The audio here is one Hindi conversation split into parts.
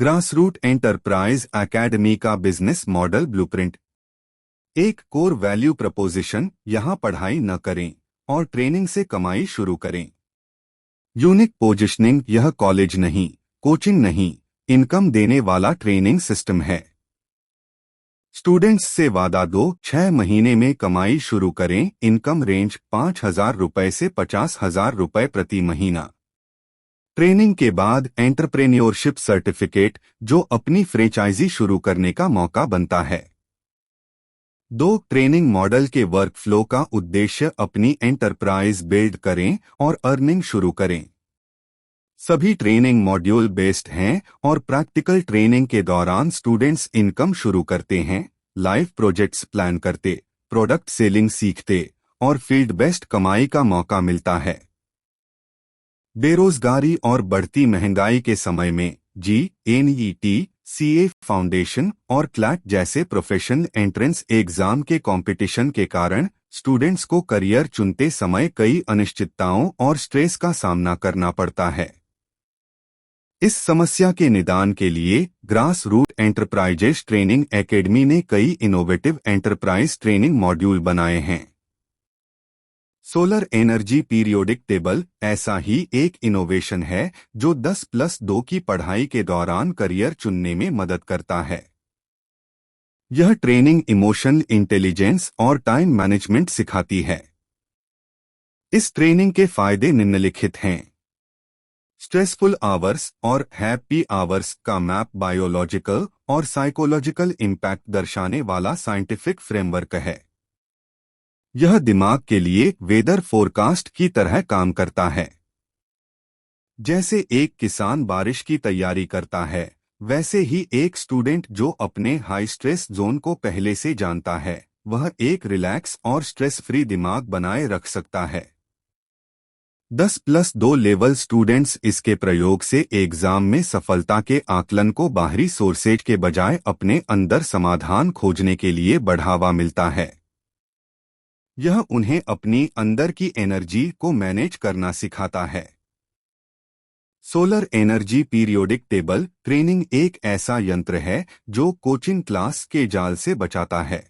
ग्रासरूट एंटरप्राइज एकेडमी का बिजनेस मॉडल ब्लूप्रिंट। एक कोर वैल्यू प्रपोजिशन, यहां पढ़ाई न करें और ट्रेनिंग से कमाई शुरू करें। यूनिक पोजिशनिंग, यह कॉलेज नहीं, कोचिंग नहीं, इनकम देने वाला ट्रेनिंग सिस्टम है। स्टूडेंट्स से वादा दो, 6 महीने में कमाई शुरू करें। इनकम रेंज 5,000 रुपए से 50,000 रुपए प्रति महीना। ट्रेनिंग के बाद एंटरप्रेन्योरशिप सर्टिफिकेट, जो अपनी फ्रेंचाइजी शुरू करने का मौका बनता है। 2 ट्रेनिंग मॉडल के वर्कफ्लो का उद्देश्य अपनी एंटरप्राइज बिल्ड करें और अर्निंग शुरू करें। सभी ट्रेनिंग मॉड्यूल बेस्ड हैं और प्रैक्टिकल ट्रेनिंग के दौरान स्टूडेंट्स इनकम शुरू करते हैं, लाइव प्रोजेक्ट्स प्लान करते, प्रोडक्ट सेलिंग सीखते और फील्ड बेस्ड कमाई का मौका मिलता है। बेरोजगारी और बढ़ती महंगाई के समय में NET, CA फाउंडेशन और क्लैट जैसे प्रोफेशनल एंट्रेंस एग्जाम के कंपटीशन के कारण स्टूडेंट्स को करियर चुनते समय कई अनिश्चितताओं और स्ट्रेस का सामना करना पड़ता है। इस समस्या के निदान के लिए grass root enterprises training academy ने कई इनोवेटिव एंटरप्राइज ट्रेनिंग मॉड्यूल बनाए हैं। सोलर एनर्जी पीरियोडिक टेबल ऐसा ही एक इनोवेशन है जो 10+2 की पढ़ाई के दौरान करियर चुनने में मदद करता है। यह ट्रेनिंग इमोशनल इंटेलिजेंस और टाइम मैनेजमेंट सिखाती है। इस ट्रेनिंग के फायदे निम्नलिखित हैं। स्ट्रेसफुल आवर्स और हैप्पी आवर्स का मैप बायोलॉजिकल और साइकोलॉजिकल इम्पैक्ट दर्शाने वाला साइंटिफिक फ्रेमवर्क है। यह दिमाग के लिए वेदर फोरकास्ट की तरह काम करता है। जैसे एक किसान बारिश की तैयारी करता है, वैसे ही एक स्टूडेंट जो अपने हाई स्ट्रेस जोन को पहले से जानता है, वह एक रिलैक्स और स्ट्रेस फ्री दिमाग बनाए रख सकता है। 10+2 लेवल स्टूडेंट्स इसके प्रयोग से एग्जाम में सफलता के आकलन को बाहरी सोर्सेज के बजाय अपने अंदर समाधान खोजने के लिए बढ़ावा मिलता है। यह उन्हें अपनी अंदर की एनर्जी को मैनेज करना सिखाता है। Solar energy periodic table training एक ऐसा यंत्र है जो कोचिंग क्लास के जाल से बचाता है।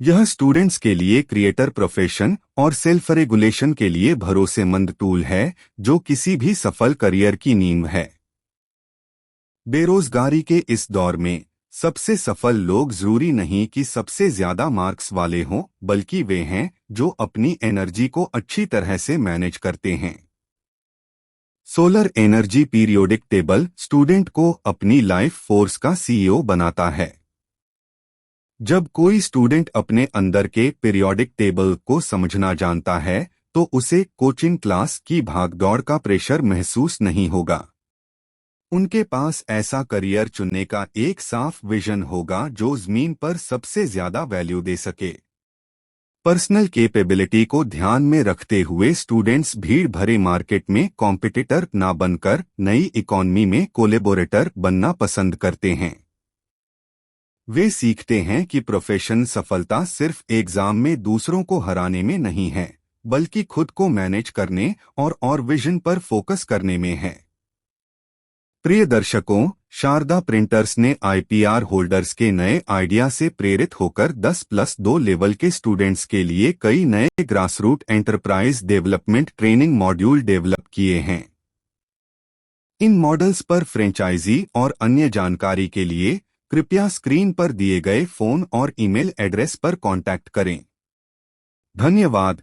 यह स्टूडेंट्स के लिए क्रिएटर प्रोफेशन और सेल्फ रेगुलेशन के लिए भरोसेमंद टूल है जो किसी भी सफल करियर की नींव है। बेरोजगारी के इस दौर में सबसे सफल लोग जरूरी नहीं कि सबसे ज्यादा मार्क्स वाले हों, बल्कि वे हैं जो अपनी एनर्जी को अच्छी तरह से मैनेज करते हैं। Solar energy periodic table student को अपनी लाइफ फोर्स का CEO बनाता है। जब कोई स्टूडेंट अपने अंदर के पीरियोडिक टेबल को समझना जानता है, तो उसे कोचिंग क्लास की भागदौड़ का प्रेशर महसूस नहीं होगा। उनके पास ऐसा करियर चुनने का एक साफ विजन होगा जो जमीन पर सबसे ज्यादा वैल्यू दे सके। पर्सनल कैपेबिलिटी को ध्यान में रखते हुए स्टूडेंट्स भीड़ भरे मार्केट में कॉम्पिटिटर ना बनकर नई इकॉनमी में कोलैबोरेटर बनना पसंद करते हैं। वे सीखते हैं कि प्रोफेशन सफलता सिर्फ एग्जाम में दूसरों को हराने में नहीं है, बल्कि खुद को मैनेज करने और विजन पर फोकस करने में है। प्रिय दर्शकों, शारदा प्रिंटर्स ने IPR होल्डर्स के नए आइडिया से प्रेरित होकर 10+2 लेवल के स्टूडेंट्स के लिए कई नए grassroot enterprise development training module develop किए हैं। इन मॉडल्स पर फ्रेंचाइजी और अन्य जानकारी के लिए कृपया स्क्रीन पर दिए गए फोन और ईमेल एड्रेस पर कॉन्टैक्ट करें। धन्यवाद।